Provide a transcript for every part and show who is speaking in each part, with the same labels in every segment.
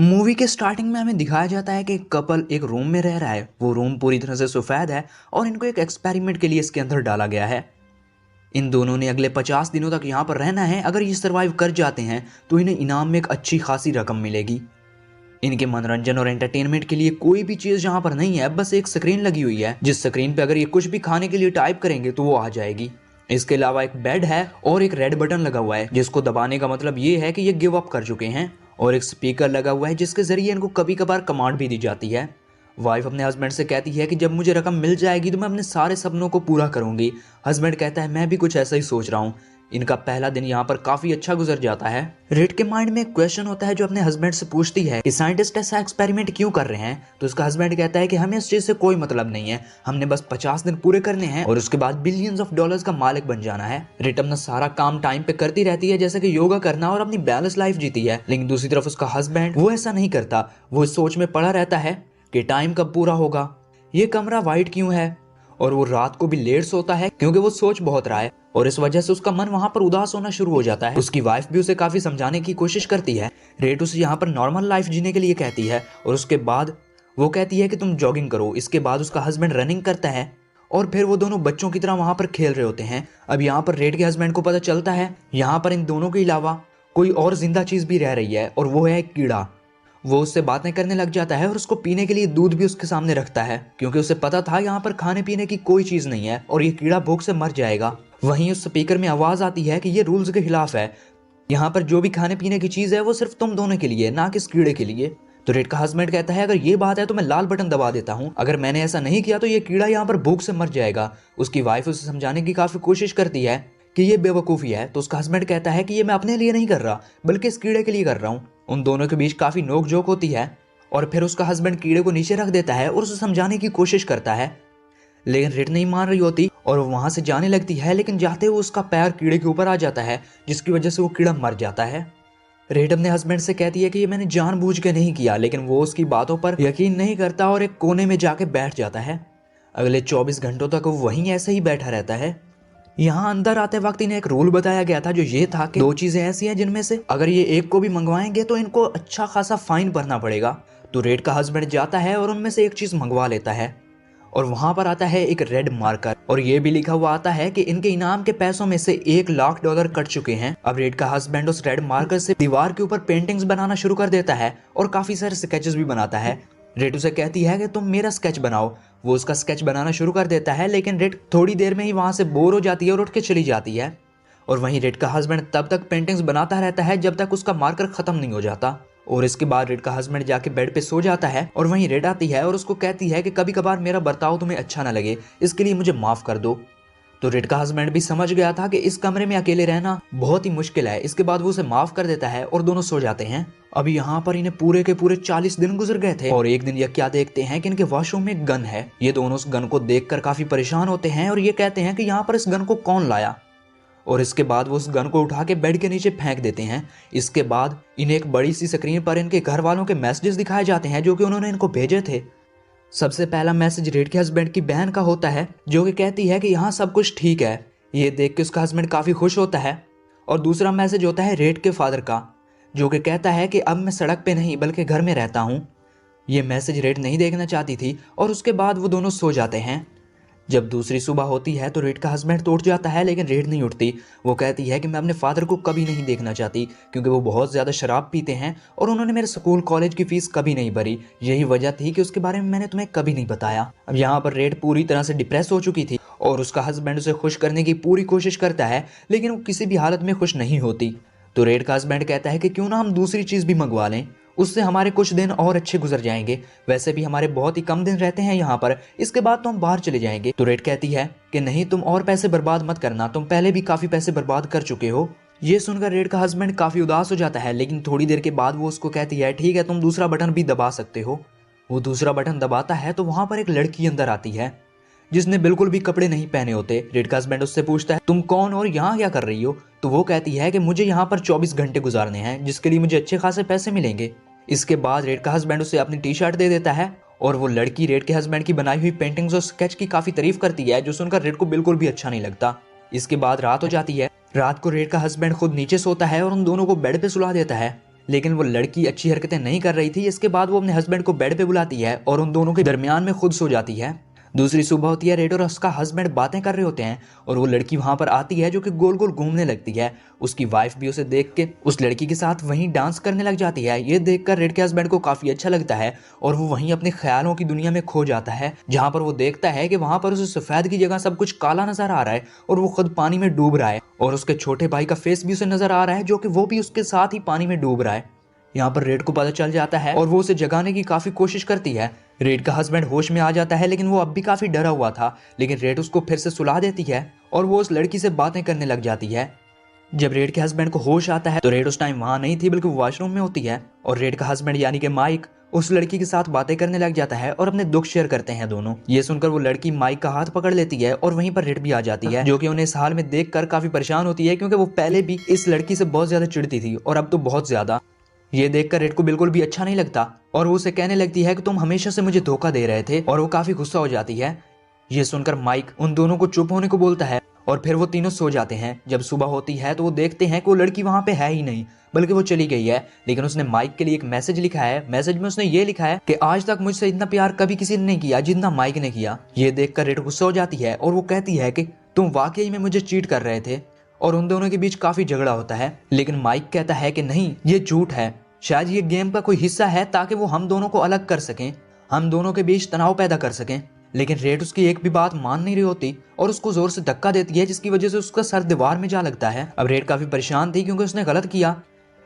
Speaker 1: Movie के starting में हमें दिखाया जाता है कि एक कपल एक रूम में रह रहा है। वो रूम पूरी तरह से सफेद है और इनको एक एक्सपेरिमेंट के लिए इसके अंदर डाला गया है। इन दोनों ने अगले 50 दिनों तक यहाँ पर रहना है। अगर ये सर्वाइव कर जाते हैं तो इन्हें इनाम में एक अच्छी खासी रकम मिलेगी। इनके मनोरंजन और एंटरटेनमेंट के लिए कोई भी चीज़ यहाँ पर नहीं है, बस एक स्क्रीन लगी हुई है जिस स्क्रीन पे अगर ये कुछ भी खाने के लिए टाइप करेंगे तो वो आ जाएगी। इसके अलावा एक बेड है और एक रेड बटन लगा हुआ है जिसको दबाने का मतलब ये है कि ये गिव अप कर चुके हैं, और एक स्पीकर लगा हुआ है जिसके जरिए इनको कभी कभार कमांड भी दी जाती है। वाइफ अपने हस्बैंड से कहती है कि जब मुझे रकम मिल जाएगी तो मैं अपने सारे सपनों को पूरा करूंगी। हस्बैंड कहता है मैं भी कुछ ऐसा ही सोच रहा हूँ। इनका पहला दिन यहाँ पर काफी अच्छा गुजर जाता है। रेड के माइंड में एक क्वेश्चन होता है जो अपने हस्बैंड से पूछती है कि साइंटिस्ट ऐसा एक्सपेरिमेंट क्यों कर रहे हैं। तो उसका हस्बैंड कहता है कि हमें इस चीज से कोई मतलब नहीं है, हमने बस 50 दिन पूरे करने हैं और उसके बाद बिलियंस ऑफ डॉलर्स का मालिक बन जाना है। रेड अपना सारा काम टाइम पे करती रहती है, जैसे कि योगा करना, और अपनी बैलेंस लाइफ जीती है। लेकिन दूसरी तरफ उसका हस्बैंड वो ऐसा नहीं करता। वो इस सोच में पड़ा रहता है कि टाइम कब पूरा होगा, ये कमरा वाइट क्यों है, और वो रात को भी लेट सोता है क्योंकि वो सोच बहुत रहा है और इस वजह से उसका मन वहां पर उदास होना शुरू हो जाता है। उसकी वाइफ भी उसे काफी समझाने की कोशिश करती है। रेट उसे यहाँ पर नॉर्मल लाइफ जीने के लिए कहती है और उसके बाद वो कहती है कि तुम जॉगिंग करो। इसके बाद उसका हस्बैंड रनिंग करता है और फिर वो दोनों बच्चों की तरह वहां पर खेल रहे होते हैं। अब यहाँ पर रेड के हस्बैंड को पता चलता है यहाँ पर इन दोनों के अलावा कोई और जिंदा चीज भी रह रही है और वो है एक कीड़ा। वो उससे बातें करने लग जाता है और उसको पीने के लिए दूध भी उसके सामने रखता है क्योंकि उसे पता था यहाँ पर खाने पीने की कोई चीज नहीं है और ये कीड़ा भूख से मर जाएगा। वहीं उस स्पीकर में आवाज आती है कि ये रूल्स के खिलाफ है, यहाँ पर जो भी खाने पीने की चीज है वो सिर्फ तुम दोनों के लिए, ना कि इस कीड़े के लिए। तो रेड का हस्बैंड कहता है अगर ये बात है तो मैं लाल बटन दबा देता हूँ, अगर मैंने ऐसा नहीं किया तो ये कीड़ा यहाँ पर भूख से मर जाएगा। उसकी वाइफ उसे समझाने की काफी कोशिश करती है कि ये बेवकूफ़ी है। तो उसका हस्बैंड कहता है कि ये मैं अपने लिए नहीं कर रहा बल्कि इस कीड़े के लिए कर रहा हूँ। उन दोनों के बीच काफी नोक झोंक होती है और फिर उसका हस्बैंड कीड़े को नीचे रख देता है और उसे समझाने की कोशिश करता है, लेकिन रेड नहीं मान रही होती और वो वहां से जाने लगती है। लेकिन जाते हुए उसका पैर कीड़े के ऊपर आ जाता है जिसकी वजह से वो कीड़ा मर जाता है। रेड अपने हस्बैंड से कहती है कि ये मैंने जानबूझ के नहीं किया, लेकिन वो उसकी बातों पर यकीन नहीं करता और एक कोने में जाके बैठ जाता है। अगले 24 घंटों तक वो वहीं ऐसे ही बैठा रहता है। यहाँ अंदर आते वक्त इन्हें एक रूल बताया गया था जो ये था कि दो चीजें ऐसी हैं जिनमें से अगर ये एक को भी मंगवाएंगे तो इनको अच्छा खासा फाइन भरना पड़ेगा। तो रेड का हस्बैंड जाता है और उनमें से एक चीज मंगवा लेता है और वहां पर आता है एक रेड मार्कर और ये भी लिखा हुआ आता है कि इनके इनाम के पैसों में से $1 लाख कट चुके हैं। अब रेड का हस्बैंड उस रेड मार्कर से दीवार के ऊपर पेंटिंग्स बनाना शुरू कर देता है और काफी सारे स्केचेस भी बनाता है। रेड उसे कहती है कि तुम मेरा स्केच बनाओ। वो उसका स्केच बनाना शुरू कर देता है, लेकिन रेड थोड़ी देर में ही वहां से बोर हो जाती है और उठ के चली जाती है। और वहीं रेड का हस्बैंड तब तक पेंटिंग्स बनाता रहता है जब तक उसका मार्कर खत्म नहीं हो जाता। और इसके बाद रेड का हस्बैंड जाके बेड पे सो जाता है और वहीं रेड आती है और उसको कहती है कि कभी कभार मेरा बर्ताव तुम्हें अच्छा ना लगे, इसके लिए मुझे माफ कर दो। तो रेड का हस्बैंड भी समझ गया था कि इस कमरे में अकेले रहना बहुत ही मुश्किल है। इसके बाद वो उसे माफ कर देता है और दोनों सो जाते हैं। अब यहाँ पर इन्हें पूरे के पूरे 40 दिन गुजर गए थे और एक दिन ये क्या देखते हैं कि इनके वॉशरूम में एक गन है। ये दोनों उस गन को देखकर काफी परेशान होते हैं और ये कहते हैं कि यहाँ पर इस गन को कौन लाया, और इसके बाद वो उस गन को उठा के बेड के नीचे फेंक देते हैं। इसके बाद इन्हें एक बड़ी सी स्क्रीन पर इनके घर वालों के मैसेजेस दिखाए जाते हैं जो कि उन्होंने इनको भेजे थे। सबसे पहला मैसेज रेड के हस्बैंड की बहन का होता है जो कि कहती है कि यहाँ सब कुछ ठीक है। ये देख के उसका हस्बैंड काफी खुश होता है। और दूसरा मैसेज होता है रेड के फादर का जो कि कहता है कि अब मैं सड़क पे नहीं बल्कि घर में रहता हूँ। ये मैसेज रेड नहीं देखना चाहती थी और उसके बाद वो दोनों सो जाते हैं। जब दूसरी सुबह होती है तो रेड का हस्बैंड तो उठ जाता है, लेकिन रेड नहीं उठती। वो कहती है कि मैं अपने फादर को कभी नहीं देखना चाहती क्योंकि वो बहुत ज़्यादा शराब पीते हैं और उन्होंने मेरे स्कूल कॉलेज की फीस कभी नहीं भरी। यही वजह थी कि उसके बारे में मैंने तुम्हें कभी नहीं बताया। अब यहाँ पर रेड पूरी तरह से डिप्रेस हो चुकी थी और उसका हस्बैंड उसे खुश करने की पूरी कोशिश करता है, लेकिन वो किसी भी हालत में खुश नहीं होती। तो रेड का हस्बैंड कहता है कि क्यों ना हम दूसरी चीज़ भी मंगवा लें, उससे हमारे कुछ दिन और अच्छे गुजर जाएंगे। वैसे भी हमारे बहुत ही कम दिन रहते हैं यहाँ पर, इसके बाद तो हम बाहर चले जाएंगे। तो रेड कहती है कि नहीं, तुम और पैसे बर्बाद मत करना, तुम पहले भी काफी पैसे बर्बाद कर चुके हो। ये सुनकर रेड का हस्बैंड काफी उदास हो जाता है, लेकिन थोड़ी देर के बाद वो उसको कहती है ठीक है, तुम दूसरा बटन भी दबा सकते हो। वो दूसरा बटन दबाता है तो वहां पर एक लड़की अंदर आती है जिसने बिल्कुल भी कपड़े नहीं पहने होते। रेड का हस्बैंड उससे पूछता है तुम कौन और यहाँ क्या कर रही हो। तो वो कहती है कि मुझे यहाँ पर 24 घंटे गुजारने हैं जिसके लिए मुझे अच्छे खासे पैसे मिलेंगे। इसके बाद रेड का हस्बैंड उसे अपनी टी शर्ट दे देता है और वो लड़की रेड के हस्बैंड की बनाई हुई पेंटिंग्स और स्केच की काफी तारीफ करती है जो सुनकर रेड को बिल्कुल भी अच्छा नहीं लगता। इसके बाद रात हो जाती है। रात को रेड का हस्बैंड खुद नीचे सोता है और उन दोनों को बेड पे सुला देता है। लेकिन वो लड़की अच्छी हरकतें नहीं कर रही थी। इसके बाद वो अपने हस्बैंड को बेड पे बुलाती है और उन दोनों के दरमियान में खुद सो जाती है। दूसरी सुबह होती है, रेड और उसका हस्बैंड बातें कर रहे होते हैं और वो लड़की वहां पर आती है जो कि गोल गोल घूमने लगती है। उसकी वाइफ भी उसे देख के उस लड़की के साथ वहीं डांस करने लग जाती है। ये देखकर रेड के हस्बैंड को काफी अच्छा लगता है और वो वहीं अपने ख्यालों की दुनिया में खो जाता है, जहां पर वो देखता है कि वहां पर उसे सफेद की जगह सब कुछ काला नजर आ रहा है और वो खुद पानी में डूब रहा है और उसके छोटे भाई का फेस भी उसे नजर आ रहा है जो कि वो भी उसके साथ ही पानी में डूब रहा है। यहाँ पर रेड को पता चल जाता है और वो उसे जगाने की काफी कोशिश करती है। रेड का हस्बैंड होश में आ जाता है लेकिन वो अब भी काफी डरा हुआ था, लेकिन रेड उसको फिर से सुला देती है और वो उस लड़की से बातें करने लग जाती है। जब रेड के हस्बैंड को होश आता है तो रेड उस टाइम वहां नहीं थी बल्कि वो वॉशरूम में होती है और रेड का हस्बैंड यानी कि माइक उस लड़की के साथ बातें करने लग जाता है और अपने दुख शेयर करते हैं दोनों। ये सुनकर वो लड़की माइक का हाथ पकड़ लेती है और वहीं पर रेड भी आ जाती है, जो कि उन्हें इस हाल में देखकर काफी परेशान होती है क्योंकि वो पहले भी इस लड़की से बहुत ज्यादा चिढ़ती थी और अब तो बहुत ज्यादा। ये देखकर रेड को बिल्कुल भी अच्छा नहीं लगता और वो उसे कहने लगती है कि तुम हमेशा से मुझे धोखा दे रहे थे और वो काफी गुस्सा हो जाती है। ये सुनकर माइक उन दोनों को चुप होने को बोलता है और फिर वो तीनों सो जाते हैं। जब सुबह होती है तो वो देखते हैं कि वो लड़की वहां पे है ही नहीं बल्कि वो चली गई है, लेकिन उसने माइक के लिए एक मैसेज लिखा है। मैसेज में उसने ये लिखा है कि आज तक मुझसे इतना प्यार कभी किसी ने नहीं किया जितना माइक ने किया। ये देखकर रेड गुस्सा हो जाती है और वो कहती है कि तुम वाकई में मुझे चीट कर रहे थे और उन दोनों के बीच काफी झगड़ा होता है, लेकिन माइक कहता है कि नहीं, ये झूठ है, शायद ये गेम का कोई हिस्सा है ताकि वो हम दोनों को अलग कर सकें, हम दोनों के बीच तनाव पैदा कर सकें। लेकिन रेड उसकी एक भी बात मान नहीं रही होती और उसको जोर से धक्का देती है जिसकी वजह से उसका सर दीवार में जा लगता है। अब रेड काफी परेशान थी क्योंकि उसने गलत किया।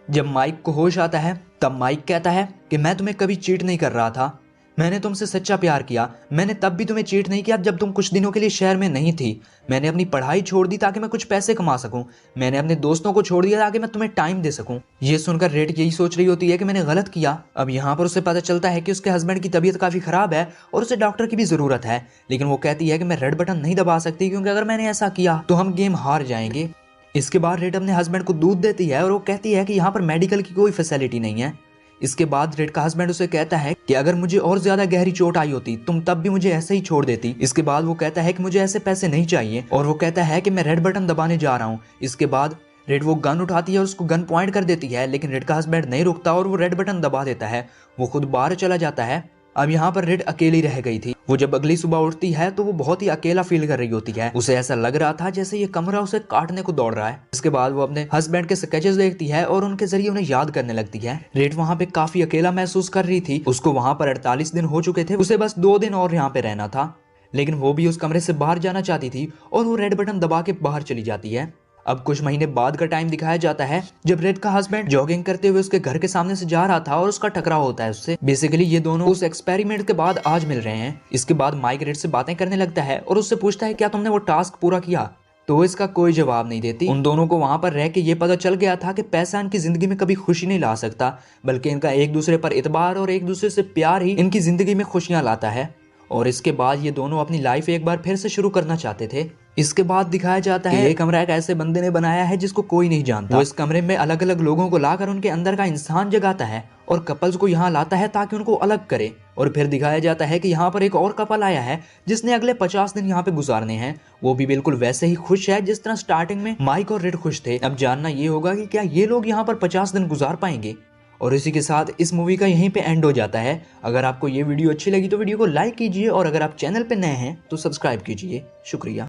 Speaker 1: जब माइक को होश आता है तब माइक कहता है कि मैं तुम्हें कभी चीट नहीं कर रहा था, मैंने तुमसे सच्चा प्यार किया, मैंने तब भी तुम्हें चीट नहीं किया जब तुम कुछ दिनों के लिए शहर में नहीं थी। मैंने अपनी पढ़ाई छोड़ दी ताकि मैं कुछ पैसे कमा सकूं, मैंने अपने दोस्तों को छोड़ दिया ताकि मैं तुम्हें टाइम दे सकूं। ये सुनकर रेड यही सोच रही होती है कि मैंने गलत किया। अब यहाँ पर उसे पता चलता है कि उसके हस्बैंड की तबीयत काफी खराब है और उसे डॉक्टर की भी जरूरत है, लेकिन वो कहती है कि मैं रेड बटन नहीं दबा सकती क्योंकि अगर मैंने ऐसा किया तो हम गेम हार जाएंगे। इसके बाद रेड अपने हस्बैंड को दूध देती है और वो कहती है कि यहाँ पर मेडिकल की कोई फैसिलिटी नहीं है। इसके बाद रेड का हस्बैंड उसे कहता है कि अगर मुझे और ज्यादा गहरी चोट आई होती तुम तब भी मुझे ऐसे ही छोड़ देती। इसके बाद वो कहता है कि मुझे ऐसे पैसे नहीं चाहिए और वो कहता है कि मैं रेड बटन दबाने जा रहा हूँ। इसके बाद रेड वो गन उठाती है और उसको गन पॉइंट कर देती है, लेकिन रेड का हस्बैंड नहीं रुकता और वो रेड बटन दबा देता है। वो खुद बाहर चला जाता है। अब यहाँ पर रेड अकेली रह गई थी। वो जब अगली सुबह उठती है तो वो बहुत ही अकेला फील कर रही होती है। उसे ऐसा लग रहा था जैसे ये कमरा उसे काटने को दौड़ रहा है। इसके बाद वो अपने हस्बैंड के स्केचेस देखती है और उनके जरिए उन्हें याद करने लगती है। रेड वहाँ पे काफी अकेला महसूस कर रही थी। उसको वहाँ पर 48 दिन हो चुके थे, उसे बस 2 दिन और यहाँ पे रहना था, लेकिन वो भी उस कमरे से बाहर जाना चाहती थी और वो रेड बटन दबा के बाहर चली जाती है। अब कुछ महीने बाद का टाइम दिखाया जाता है जब रेड का हस्बैंड जॉगिंग करते हुए उसके घर के सामने से जा रहा था और उसका टकराव होता है उससे। बेसिकली ये दोनों उस एक्सपेरिमेंट के बाद आज मिल रहे हैं। इसके बाद माइक रेड से बातें करने लगता है और उससे पूछता है क्या तुमने वो टास्क पूरा किया, तो इसका कोई जवाब नहीं देती। उन दोनों को वहां पर रह के ये पता चल गया था कि पैसा इनकी जिंदगी में कभी खुशी नहीं ला सकता, बल्कि इनका एक दूसरे पर इतबार और एक दूसरे से प्यार ही इनकी जिंदगी में खुशियां लाता है। और इसके बाद ये दोनों अपनी लाइफ एक बार फिर से शुरू करना चाहते थे। इसके बाद दिखाया जाता है ये कमरा एक ऐसे बंदे ने बनाया है जिसको कोई नहीं जानता। वो इस कमरे में अलग अलग लोगों को लाकर उनके अंदर का इंसान जगाता है और कपल्स को यहाँ लाता है ताकि उनको अलग करे। और फिर दिखाया जाता है कि यहाँ पर एक और कपल आया है जिसने अगले 50 दिन यहाँ पे गुजारने हैं। वो भी बिल्कुल वैसे ही खुश है जिस तरह स्टार्टिंग में माइक और रेड खुश थे। अब जानना ये होगा कि क्या ये लोग यहाँ पर 50 दिन गुजार पाएंगे। और इसी के साथ इस मूवी का यहीं पे एंड हो जाता है। अगर आपको ये वीडियो अच्छी लगी तो वीडियो को लाइक कीजिए और अगर आप चैनल पे नए हैं तो सब्सक्राइब कीजिए। शुक्रिया।